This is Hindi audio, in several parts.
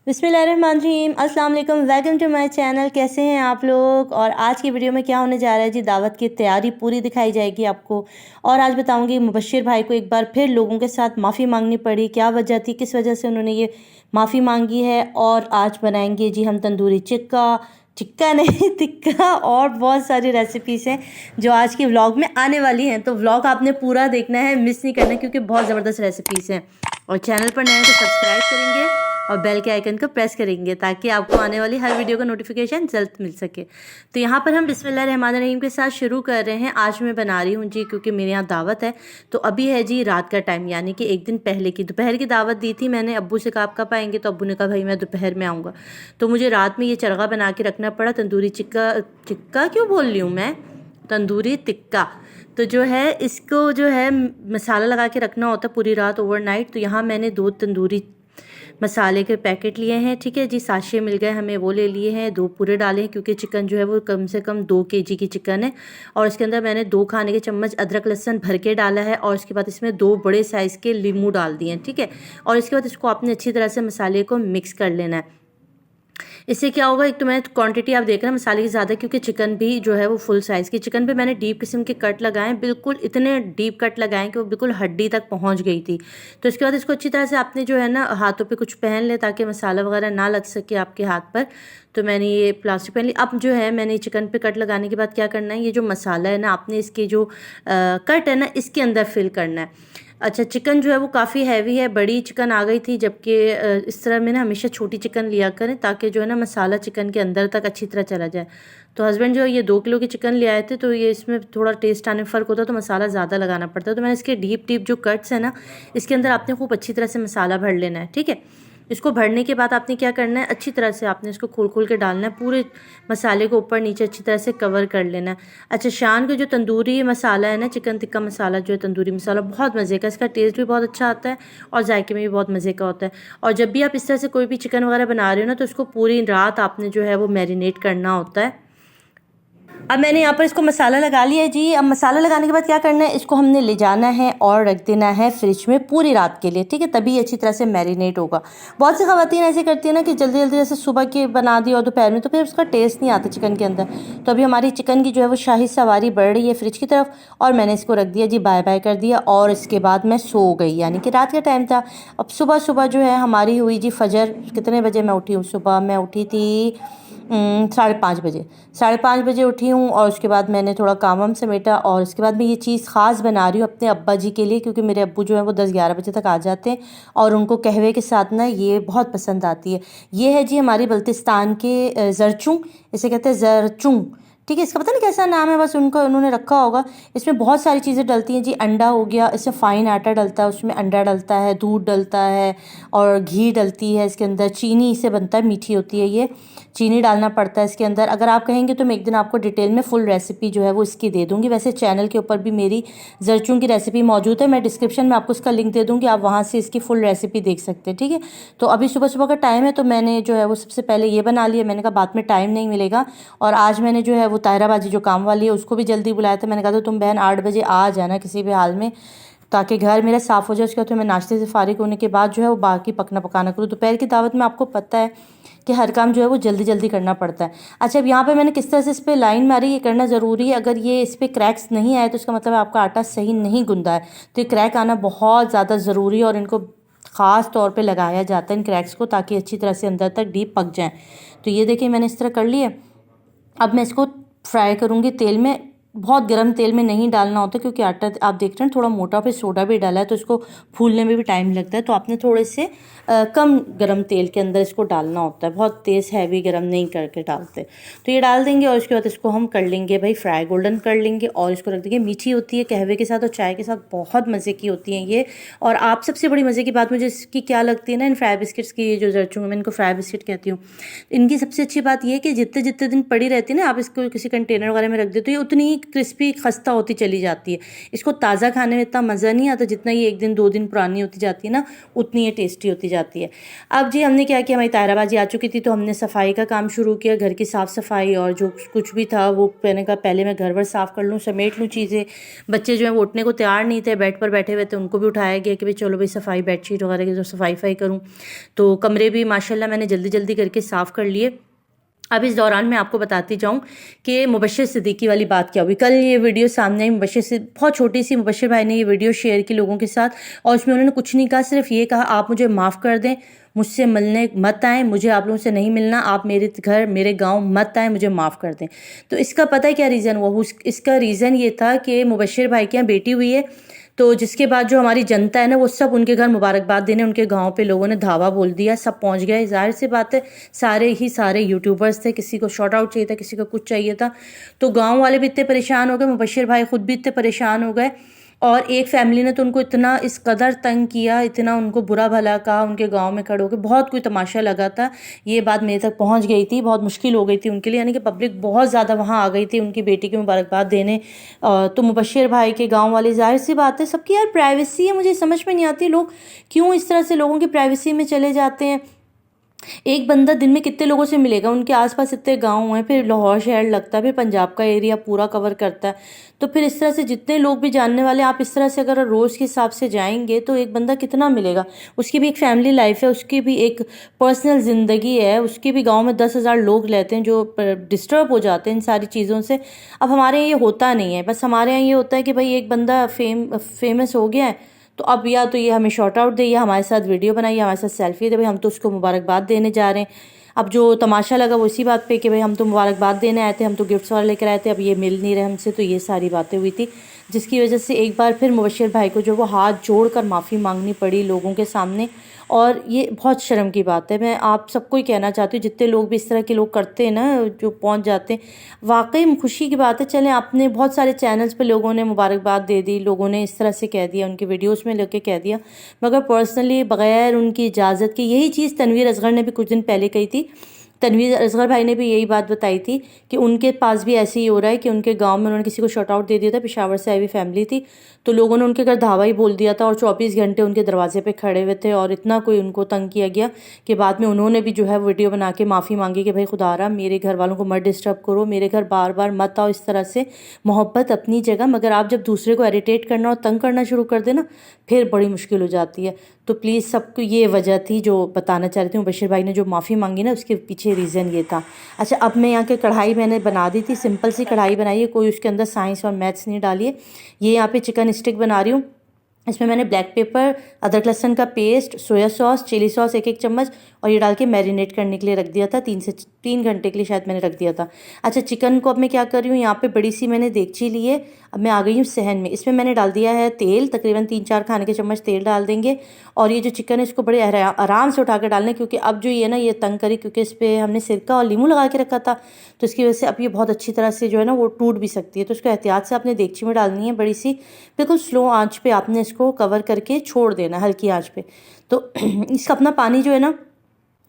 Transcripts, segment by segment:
बिस्मिल्लाहिर्रहमानिर्रहीम, अस्सलाम वालेकुम, वेलकम टू माय चैनल। कैसे हैं आप लोग। और आज की वीडियो में क्या होने जा रहा है जी, दावत की तैयारी पूरी दिखाई जाएगी आपको। और आज बताऊंगी मुबश्शिर भाई को एक बार फिर लोगों के साथ माफ़ी मांगनी पड़ी, क्या वजह थी, किस वजह से उन्होंने ये माफ़ी मांगी है। और आज बनाएंगे जी हम तंदूरी चिक्का, चिक्का नहीं टिक्का, और बहुत सारी रेसिपीज़ हैं जो आज की व्लॉग में आने वाली हैं। तो व्लॉग आपने पूरा देखना है, मिस नहीं करना, क्योंकि बहुत ज़बरदस्त रेसिपीज़ हैं। और चैनल पर नए हैं तो सब्सक्राइब करेंगे और बेल के आइकन को प्रेस करेंगे ताकि आपको आने वाली हर वीडियो का नोटिफिकेशन जल्द मिल सके। तो यहाँ पर हम बिस्मिल्लाहिर्रहमानिर्रहीम के साथ शुरू कर रहे हैं। आज मैं बना रही हूँ जी, क्योंकि मेरे यहाँ दावत है। तो अभी है जी रात का टाइम, यानी कि एक दिन पहले की दोपहर की दावत दी थी मैंने। अब्बू से कहा आप कब आएंगे, तो अब्बू ने कहा भाई मैं दोपहर में आऊँगा। तो मुझे रात में ये चरगा बना के रखना पड़ा। तंदूरी चिक्का, चिक्का क्यों बोल रही हूँ मैं, तंदूरी टिक्का। तो जो है इसको जो है मसाला लगा के रखना होता है पूरी रात, ओवरनाइट। तो यहाँ मैंने 2 तंदूरी मसाले के पैकेट लिए हैं, ठीक है जी। साशे मिल गए हमें, वो ले लिए हैं। 2 पूरे डाले हैं क्योंकि चिकन जो है वो कम से कम 2 केजी की चिकन है। और इसके अंदर मैंने 2 खाने के चम्मच अदरक लहसुन भर के डाला है। और इसके बाद इसमें 2 बड़े साइज़ के लीमू डाल दिए हैं, ठीक है। और इसके बाद इसको आपने अच्छी तरह से मसाले को मिक्स कर लेना है। इससे क्या होगा, एक तो मैं क्वांटिटी आप देख रहे हैं मसाले की ज़्यादा, क्योंकि चिकन भी जो है वो फुल साइज़ की चिकन पे मैंने डीप किस्म के कट लगाए हैं, बिल्कुल इतने डीप कट लगाए कि वो बिल्कुल हड्डी तक पहुंच गई थी। तो इसके बाद इसको अच्छी तरह से आपने जो है ना हाथों पे कुछ पहन ले ताकि मसाला वगैरह ना लग सके आपके हाथ पर। तो मैंने ये प्लास्टिक पहन ली। अब जो है मैंने चिकन पे कट लगाने के बाद क्या करना है, ये जो मसाला है ना आपने इसके जो कट है ना इसके अंदर फिल करना है। अच्छा, चिकन जो है वो काफ़ी हैवी है, बड़ी चिकन आ गई थी, जबकि इस तरह में ना हमेशा छोटी चिकन लिया करें ताकि जो है ना मसाला चिकन के अंदर तक अच्छी तरह चला जाए। तो हस्बैंड जो है ये 2 किलो की चिकन ले आए थे, तो ये इसमें थोड़ा टेस्ट आने में फ़र्क होता है, तो मसाला ज़्यादा लगाना पड़ता है। तो मैंने इसके डीप डीप जो कट्स है ना इसके अंदर आपने खूब अच्छी तरह से मसाला भर लेना है, ठीक है। इसको भरने के बाद आपने क्या करना है, अच्छी तरह से आपने इसको खोल खोल के डालना है, पूरे मसाले को ऊपर नीचे अच्छी तरह से कवर कर लेना है। अच्छा, शान का जो तंदूरी मसाला है ना, चिकन टिक्का मसाला जो है तंदूरी मसाला, बहुत मज़े का, इसका टेस्ट भी बहुत अच्छा आता है और जायके में भी बहुत मज़े का होता है। और जब भी आप इस तरह से कोई भी चिकन वगैरह बना रहे हो ना, तो इसको पूरी रात आपने जो है वो मैरिनेट करना होता है। अब मैंने यहाँ पर इसको मसाला लगा लिया है जी। अब मसाला लगाने के बाद क्या करना है, इसको हमने ले जाना है और रख देना है फ्रिज में पूरी रात के लिए, ठीक है। तभी अच्छी तरह से मैरिनेट होगा। बहुत सी ख़वातीन ऐसे करती है ना कि जल्दी जल्दी जैसे सुबह की बना दी और दोपहर में, तो फिर उसका टेस्ट नहीं आता चिकन के अंदर। तो अभी हमारी चिकन की जो है वो शाही सवारी बढ़ रही है फ्रिज की तरफ, और मैंने इसको रख दिया जी, बाय बाय कर दिया। और इसके बाद मैं सो गई, यानी कि रात का टाइम था। अब सुबह सुबह जो है हमारी हुई जी फजर। कितने बजे मैं उठी हूँ सुबह, मैं उठी थी 5:30 बजे। 5:30 बजे उठी हूँ और उसके बाद मैंने थोड़ा काम वाम समेटा। और उसके बाद मैं ये चीज़ ख़ास बना रही हूँ अपने अब्बा जी के लिए, क्योंकि मेरे अब्बू जो है वो 10-11 बजे तक आ जाते हैं और उनको कहवे के साथ ना ये बहुत पसंद आती है। ये है जी हमारी बल्तिस्तान के ज़रचुंग, इसे कहते हैं ज़रचुंग, ठीक है। इसका पता नहीं कैसा नाम है, बस उन्होंने रखा होगा। इसमें बहुत सारी चीज़ें डलती हैं जी। अंडा हो गया, इसमें फ़ाइन आटा डलता है, उसमें अंडा डलता है, दूध डलता है और घी डलती है इसके अंदर। चीनी से बनता है, मीठी होती है ये, चीनी डालना पड़ता है इसके अंदर। अगर आप कहेंगे तो मैं एक दिन आपको डिटेल में फुल रेसिपी जो है वो इसकी दे दूँगी। वैसे चैनल के ऊपर भी मेरी ज़रचुंग की रेसिपी मौजूद है, मैं डिस्क्रिप्शन में आपको इसका लिंक दे दूँगी, आप वहाँ से इसकी फुल रेसिपी देख सकते हैं, ठीक है। तो अभी सुबह सुबह का टाइम है, तो मैंने जो है वो सबसे पहले ये बना लिया। मैंने कहा बाद में टाइम नहीं मिलेगा। और आज मैंने जो है वो ताहिरा बाजी जो काम वाली है उसको भी जल्दी बुलाया था। मैंने कहा था तुम बहन 8 बजे आ जाना किसी भी हाल में, ताकि घर मेरा साफ़ हो जाए। उसके बाद तो मैं नाश्ते से फारिग होने के बाद जो है वो बाकी पकना पकाना करूँ। दोपहर की दावत में आपको पता है कि हर काम जो है वो जल्दी जल्दी करना पड़ता है। अच्छा, अब यहाँ पे मैंने किस तरह से इस पर लाइन मारी, ये करना ज़रूरी है। अगर ये इस पर क्रैक्स नहीं आए तो इसका मतलब आपका आटा सही नहीं गूंदा है। तो ये क्रैक आना बहुत ज़्यादा ज़रूरी है और इनको ख़ास तौर पे लगाया जाता है इन क्रैक्स को, ताकि अच्छी तरह से अंदर तक डीप पक जाएँ। तो ये देखिए मैंने इस तरह कर लिया। अब मैं इसको फ्राई करूँगी तेल में। बहुत गर्म तेल में नहीं डालना होता, क्योंकि आटा आप देख रहे हैं थोड़ा मोटा, फिर सोडा भी डाला है तो इसको फूलने में भी टाइम लगता है। तो आपने थोड़े से कम गरम तेल के अंदर इसको डालना होता है, बहुत तेज़ हैवी गरम नहीं करके डालते। तो ये डाल देंगे और उसके बाद इसको हम कर लेंगे भाई फ्राई, गोल्डन कर लेंगे। और इसको रख देंगे। मीठी होती है, कहवे के साथ और चाय के साथ बहुत मज़े की होती हैं ये। और आप सबसे बड़ी मज़े की बात मुझे इसकी क्या लगती है ना, इन फ्राई बिस्किट्स की, ये जो ज़रचुंग मैं इनको फ्राई बिस्किट कहती हूँ, इनकी सबसे अच्छी बात ये है कि जितने जितने दिन पड़ी रहती है ना, आप इसको किसी कंटेनर वगैरह में रख देते हो, ये उतनी ही क्रिस्पी खस्ता होती चली जाती है। इसको ताज़ा खाने में इतना मज़ा नहीं आता, जितना ये 1 दिन 2 दिन पुरानी होती जाती है ना, उतनी ये टेस्टी होती जाती है। अब जी हमने क्या किया, हमारी तायराबाजी आ चुकी थी तो हमने सफाई का काम शुरू किया, घर की साफ़ सफाई और जो कुछ भी था वो मैंने कहा पहले मैं घर वर साफ़ कर लूँ, समेट लूँ चीज़ें। बच्चे जो है वो उठने को तैयार नहीं थे, बेड पर बैठे हुए थे, उनको भी उठाया गया कि भाई चलो भाई सफाई बेडशीट वगैरह की जो सफाई करूँ। तो कमरे भी माशाल्लाह मैंने जल्दी जल्दी करके साफ़ कर लिए। अब इस दौरान मैं आपको बताती जाऊँ कि मुबश्शिर सिद्दीकी वाली बात क्या हुई। कल ये वीडियो सामने आई, मुबश्शिर से बहुत छोटी सी मुबश्शिर भाई ने ये वीडियो शेयर की लोगों के साथ, और उसमें उन्होंने कुछ नहीं कहा, सिर्फ ये कहा आप मुझे माफ़ कर दें, मुझसे मिलने मत आएँ, मुझे आप लोगों से नहीं मिलना, आप मेरे घर मेरे गांव मत आएँ, मुझे माफ़ कर दें। तो इसका पता है क्या रीज़न हुआ? इसका रीज़न ये था कि मुबश्शिर भाई के यहाँ बेटी हुई है, तो जिसके बाद जो हमारी जनता है ना वो सब उनके घर मुबारकबाद देने उनके गांव पे लोगों ने धावा बोल दिया, सब पहुंच गए। जाहिर सी बात है सारे यूट्यूबर्स थे, किसी को शॉर्ट आउट चाहिए था, किसी को कुछ चाहिए था, तो गांव वाले भी इतने परेशान हो गए, मुबश्शिर भाई खुद भी इतने परेशान हो गए। और एक फैमिली ने तो उनको इतना इस कदर तंग किया, इतना उनको बुरा भला कहा, उनके गांव में खड़े होकर बहुत कोई तमाशा लगा था। ये बात मेरे तक पहुंच गई थी, बहुत मुश्किल हो गई थी उनके लिए, यानी कि पब्लिक बहुत ज़्यादा वहां आ गई थी उनकी बेटी की मुबारकबाद देने। तो मुबश्शिर भाई के गांव वाले, जाहिर सी बात है सबकी यार प्राइवेसी है, मुझे समझ में नहीं आती लोग क्यों इस तरह से लोगों की प्राइवेसी में चले जाते हैं। एक बंदा दिन में कितने लोगों से मिलेगा? उनके आसपास इतने गांव हैं, फिर लाहौर शहर लगता है, फिर पंजाब का एरिया पूरा कवर करता है, तो फिर इस तरह से जितने लोग भी जानने वाले, आप इस तरह से अगर रोज़ के हिसाब से जाएंगे तो एक बंदा कितना मिलेगा? उसकी भी एक फैमिली लाइफ है, उसकी भी एक पर्सनल ज़िंदगी है, उसके भी गाँव में 10,000 लोग रहते हैं जो डिस्टर्ब हो जाते हैं इन सारी चीज़ों से। अब हमारे यहाँ ये होता नहीं है, बस हमारे यहाँ ये होता है कि भाई एक बंदा फेमस हो गया है तो अब या तो ये हमें शॉर्ट आउट दे, या हमारे साथ वीडियो बनाइए, हमारे साथ सेल्फी दे, भाई हम तो उसको मुबारकबाद देने जा रहे हैं। अब जो तमाशा लगा वो इसी बात पे कि भाई हम तो मुबारकबाद देने आए थे, हम तो गिफ्ट्स वाले लेकर आए थे, अब ये मिल नहीं रहे हमसे, तो ये सारी बातें हुई थी, जिसकी वजह से एक बार फिर मुबश्शिर भाई को जो वो हाथ जोड़ कर माफ़ी मांगनी पड़ी लोगों के सामने। और ये बहुत शर्म की बात है। मैं आप सबको ही कहना चाहती हूँ, जितने लोग भी इस तरह के लोग करते हैं ना, जो पहुँच जाते हैं, वाकई खुशी की बात है। चलें, आपने बहुत सारे चैनल्स पे लोगों ने मुबारकबाद दे दी, लोगों ने इस तरह से कह दिया, उनकी वीडियोस में लेके कह दिया, मगर पर्सनली बग़ैर उनकी इजाज़त के, यही चीज़ तनवीर असगर ने भी कुछ दिन पहले कही थी। तनवीर असगर भाई ने भी यही बात बताई थी कि उनके पास भी ऐसे ही हो रहा है कि उनके गांव में उन्होंने किसी को शॉर्ट आउट दे दिया था, पेशावर से आई हुई फैमिली थी, तो लोगों ने उनके घर धावा ही बोल दिया था और 24 घंटे उनके दरवाजे पे खड़े हुए थे, और इतना कोई उनको तंग किया गया कि बाद में उन्होंने भी जो है वीडियो बना के माफ़ी मांगी कि भाई खुदा रहा मेरे घर वालों को मत डिस्टर्ब करो, मेरे घर बार बार मत आओ, इस तरह से। मोहब्बत अपनी जगह, मगर आप जब दूसरे को इरिटेट करना और तंग करना शुरू कर देना, फिर बड़ी मुश्किल हो जाती है। तो प्लीज़ सबको ये वजह थी जो बताना चाह रही थी। मुबश्शिर भाई ने जो माफ़ी मांगी ना, उसके पीछे रीज़न ये था। अच्छा, अब मैं यहाँ के कढ़ाई मैंने बना दी थी, सिंपल सी कढ़ाई बनाई है, कोई उसके अंदर साइंस और मैथ्स नहीं डाली है। ये यहाँ पे चिकन स्टिक बना रही हूँ। इसमें मैंने ब्लैक पेपर, अदरक लहसुन का paste, soya sauce, chilli sauce 1 चम्मच और ये डाल के मैरिनेट करने के लिए रख दिया था। 3 घंटे के लिए शायद मैंने रख दिया था। अच्छा, चिकन को अब मैं क्या कर रही हूँ, यहाँ पे बड़ी सी मैंने देगची ली है। अब मैं आ गई हूँ सहन में। इसमें मैंने डाल दिया है तेल, तकरीबन 3-4 खाने के चम्मच तेल डाल देंगे। और ये जो चिकन है इसको बड़े आराम से उठा के डालना है, क्योंकि अब जो ये ना ये तंग करी, क्योंकि इस पर हमने सिरका और नींबू लगा के रखा था, तो इसकी वजह से अब ये बहुत अच्छी तरह से जो है ना वो टूट भी सकती है। तो इसको एहतियात से आपने देगची में डालनी है बड़ी सी, बिल्कुल स्लो आंच पे आपने इसको कवर करके छोड़ देना, हल्की आंच पे। तो इसका अपना पानी जो है ना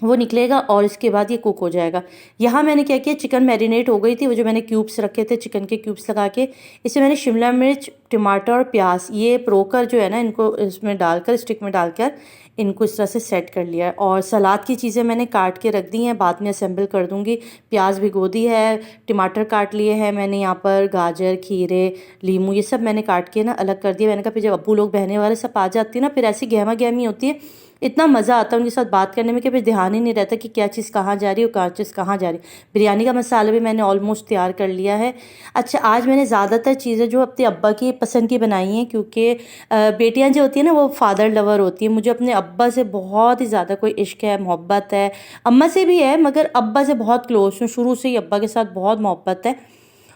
वो निकलेगा और इसके बाद ये कुक हो जाएगा। यहाँ मैंने क्या किया, चिकन मैरिनेट हो गई थी, वो जो मैंने क्यूब्स रखे थे चिकन के क्यूब्स लगा के, इसमें मैंने शिमला मिर्च, टमाटर और प्याज ये प्रोकर जो है ना इनको इसमें डालकर, स्टिक में डालकर इनको इस तरह से सेट कर लिया है। और सलाद की चीज़ें मैंने काट के रख दी हैं, बाद में असेंबल कर दूँगी। प्याज भिगो दी है, टमाटर काट लिए हैं मैंने, यहाँ पर गाजर, खीरे, लीमू ये सब मैंने काट के ना अलग कर दिया। मैंने कहा फिर जब अब्बू लोग बहने वाले सब आ जाती है ना, फिर ऐसी गहमा गहमी होती है, इतना मज़ा आता है उनके साथ बात करने में कि फिर ध्यान ही नहीं रहता कि क्या चीज़ कहाँ जा रही है और क्या चीज़ कहाँ जा रही है। बिरयानी का मसाला भी मैंने ऑलमोस्ट तैयार कर लिया है। अच्छा, आज मैंने ज़्यादातर चीज़ें जो अपने अब्बा की पसंद की बनाई हैं, क्योंकि बेटियां जो होती हैं ना वो फादर लवर होती है। मुझे अपने अब्बा से बहुत ही ज़्यादा कोई इश्क है, मोहब्बत है, अम्मा से भी है, मगर अब्बा से बहुत क्लोज हूँ, शुरू से ही अब्बा के साथ बहुत मोहब्बत है।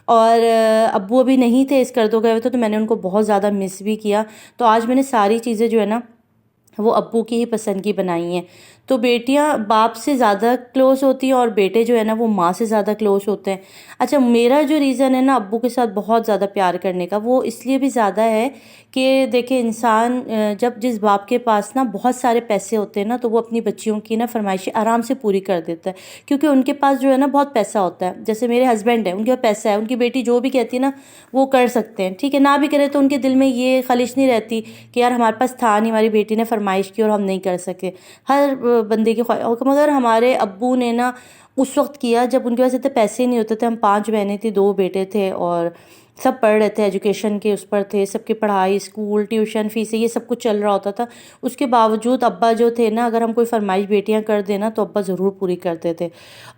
और अब्बू अभी नहीं थे, इस करदो गए हुए थे, तो मैंने उनको बहुत ज़्यादा मिस भी किया। तो आज मैंने सारी चीज़ें जो है ना वो अब्बू की ही पसंद की बनाई हैं। तो बेटियां बाप से ज़्यादा क्लोज़ होती हैं और बेटे जो है ना वो माँ से ज़्यादा क्लोज़ होते हैं। अच्छा, मेरा जो रीज़न है ना अब्बू के साथ बहुत ज़्यादा प्यार करने का, वो इसलिए भी ज़्यादा है कि देखिए इंसान जब जिस बाप के पास ना बहुत सारे पैसे होते हैं ना तो वो अपनी बच्चियों की ना फरमाइशें आराम से पूरी कर देता है, क्योंकि उनके पास जो है ना बहुत पैसा होता है। जैसे मेरे हस्बैंड है, उनके पास पैसा है, उनकी बेटी जो भी कहती है ना वो कर सकते हैं, ठीक है, ना भी करे तो उनके दिल में ये खलिश नहीं रहती कि यार हमारे पास था नहीं, हमारी बेटी ने फरमाइश की और हम नहीं कर सके। हर बंदे की मगर हमारे अब्बू ने ना उस वक्त किया जब उनके पास इतने पैसे नहीं होते थे। हम 5 बहनें थी, 2 बेटे थे और सब पढ़ रहे थे, एजुकेशन के उस पर थे, सबकी पढ़ाई, स्कूल, ट्यूशन फीस, ये सब कुछ चल रहा होता था। उसके बावजूद अब्बा जो थे ना, अगर हम कोई फरमाइश बेटियां कर देना तो अब्बा ज़रूर पूरी करते थे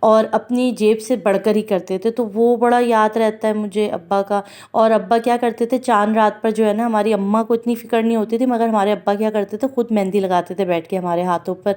और अपनी जेब से बढ़कर ही करते थे। तो वो बड़ा याद रहता है मुझे अब्बा का। और अब्बा क्या करते थे, चाँद रात पर जो है ना, हमारी अम्मा को इतनी फ़िक्र नहीं होती थी, मगर हमारे अब्बा क्या करते थे, खुद मेहंदी लगाते थे बैठ के हमारे हाथों पर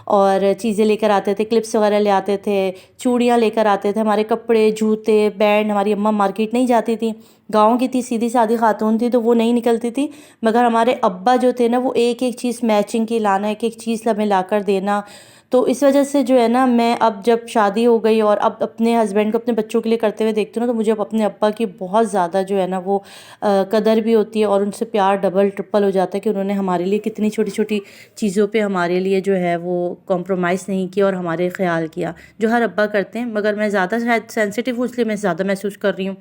और चीज़ें लेकर आते थे, क्लिप्स वगैरह ले आते थे, चूड़ियाँ लेकर आते थे, हमारे कपड़े, जूते, बैंड। हमारी अम्मा मार्केट नहीं जाती थी, गाँव की थी, सीधी सादी खातून थी, तो वो नहीं निकलती थी, मगर हमारे अब्बा जो थे ना वो एक एक चीज़ मैचिंग की लाना, एक एक चीज़ हमें ला कर देना। तो इस वजह से जो है ना, मैं अब जब शादी हो गई और अब अपने हस्बैंड को अपने बच्चों के लिए करते हुए देखती हूँ ना, तो मुझे अब अपने अब्बा की बहुत ज़्यादा जो है ना वो कदर भी होती है और उनसे प्यार डबल ट्रिपल हो जाता है कि उन्होंने हमारे लिए कितनी छोटी छोटी चीज़ों पे हमारे लिए जो है वो कॉम्प्रोमाइज़ नहीं किया और हमारे ख्याल किया, जो हर अब्बा करते हैं। मगर मैं ज़्यादा शायद सेंसिटिव हूँ, इसलिए मैं ज़्यादा महसूस कर रही हूँ।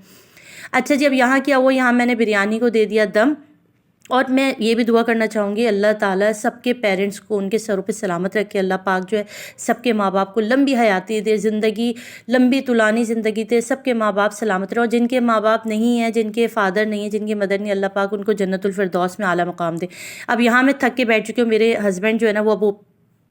अच्छा जी, अब यहाँ क्या हुआ, यहाँ मैंने बिरयानी को दे दिया दम। और मैं ये भी दुआ करना चाहूँगी, अल्लाह ताला सबके पेरेंट्स को उनके सरों पे सलामत रखे। अल्लाह पाक जो है सबके माँ बाप को लंबी हयाती दे, ज़िंदगी लंबी तुलानी ज़िंदगी दे, सबके माँ बाप सलामत रहे। और जिनके माँ बाप नहीं हैं, जिनके फादर नहीं है, जिनकी मदर नहीं, अल्लाह पाक उनको जन्नतुल फिरदौस में आला मकाम दे। अब यहाँ मैं थक के बैठ चुकी हूँ, मेरे हस्बैंड जो है ना वो अब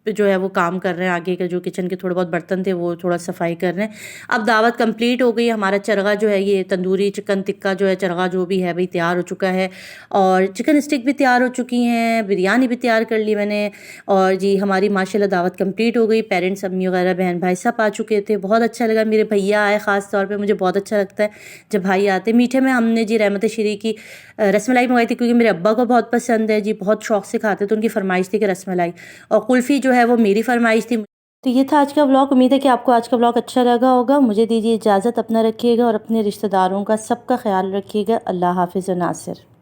जो है वो काम कर रहे हैं, आगे का जो किचन के थोड़े बहुत बर्तन थे वो थोड़ा सफाई कर रहे हैं। अब दावत कंप्लीट हो गई, हमारा चरगा जो है, ये तंदूरी चिकन टिक्का जो है, चरगा जो भी है भाई तैयार हो चुका है और चिकन स्टिक भी तैयार हो चुकी हैं, बिरयानी भी तैयार कर ली मैंने। और जी हमारी माशाल्लाह दावत कंप्लीट हो गई, पेरेंट्स अम्मी वगैरह बहन भाई सब आ चुके थे, बहुत अच्छा लगा। मेरे भैया आए ख़ास तौर पे, मुझे बहुत अच्छा लगता है जब भाई आते। मीठे में हमने जी रहमत शरी की रसमलाई मंगाई थी, क्योंकि मेरे अब्बा को बहुत पसंद है जी, बहुत शौक से खाते, तो उनकी फरमाइश थी कि रसमलाई। और कुल्फ़ी जो है वो मेरी फरमाइश थी। तो ये था आज का व्लॉग। उम्मीद है कि आपको आज का व्लॉग अच्छा लगा होगा। मुझे दीजिए इजाज़त, अपना रखिएगा और अपने रिश्तेदारों का सबका ख्याल रखिएगा। अल्लाह हाफ़िज़ नासिर।